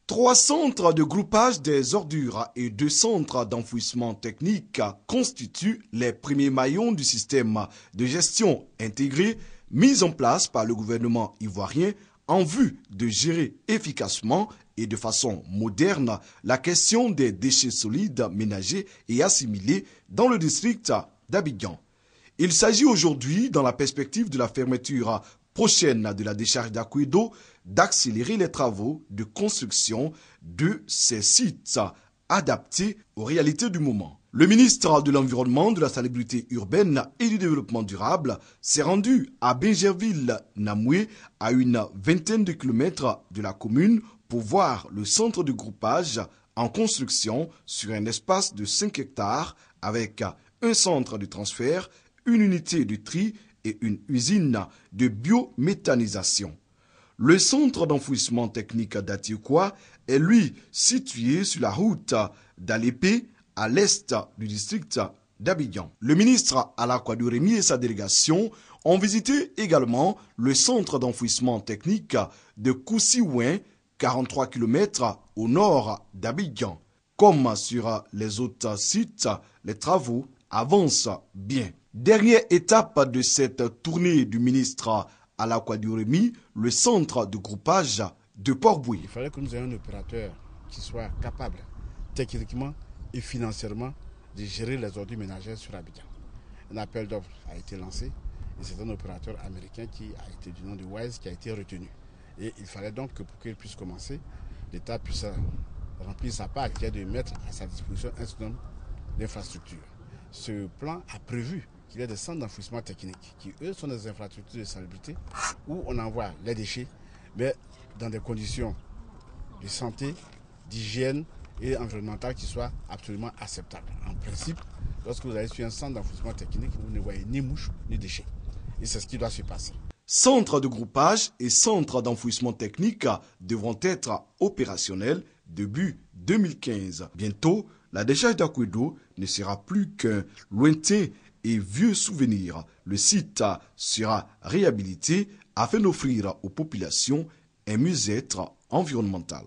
3 centres de groupage des ordures et 2 centres d'enfouissement technique constituent les premiers maillons du système de gestion intégré mis en place par le gouvernement ivoirien en vue de gérer efficacement et de façon moderne la question des déchets solides ménagers et assimilés dans le district d'Abidjan. Il s'agit aujourd'hui, dans la perspective de la fermeture prochaine de la décharge d'Akouedo, d'accélérer les travaux de construction de ces sites adaptés aux réalités du moment. Le ministre de l'Environnement, de la Salubrité urbaine et du Développement durable s'est rendu à Bingerville-Namoué, à une vingtaine de kilomètres de la commune, pour voir le centre de groupage en construction sur un espace de 5 hectares avec un centre de transfert, une unité de tri et une usine de biométhanisation. Le centre d'enfouissement technique d'Atioukoua est lui situé sur la route d'Alépé à l'est du district d'Abidjan. Le ministre Alakwa Doremi et sa délégation ont visité également le centre d'enfouissement technique de Koussiouin, 43 km au nord d'Abidjan. Comme sur les autres sites, les travaux avancent bien. Dernière étape de cette tournée du ministre Alakwa Doremi, le centre de groupage de Port-Bouilly. Il fallait que nous ayons un opérateur qui soit capable techniquement et financièrement de gérer les ordures ménagères sur Abidjan. Un appel d'offres a été lancé et c'est un opérateur américain qui a été du nom de Wise qui a été retenu. Et il fallait donc que pour qu'il puisse commencer, l'État puisse remplir sa part, qui est de mettre à sa disposition un certain nombre d'infrastructures. Ce plan a prévu qu'il y ait des centres d'enfouissement technique qui, eux, sont des infrastructures de salubrité où on envoie les déchets, mais dans des conditions de santé, d'hygiène et environnementale qui soient absolument acceptables. En principe, lorsque vous allez sur un centre d'enfouissement technique, vous ne voyez ni mouches ni déchets. Et c'est ce qui doit se passer. Centres de groupage et centres d'enfouissement technique devront être opérationnels début 2015. Bientôt, la décharge d'Akouedo ne sera plus qu'un lointain et vieux souvenir. Le site sera réhabilité afin d'offrir aux populations un mieux-être environnemental.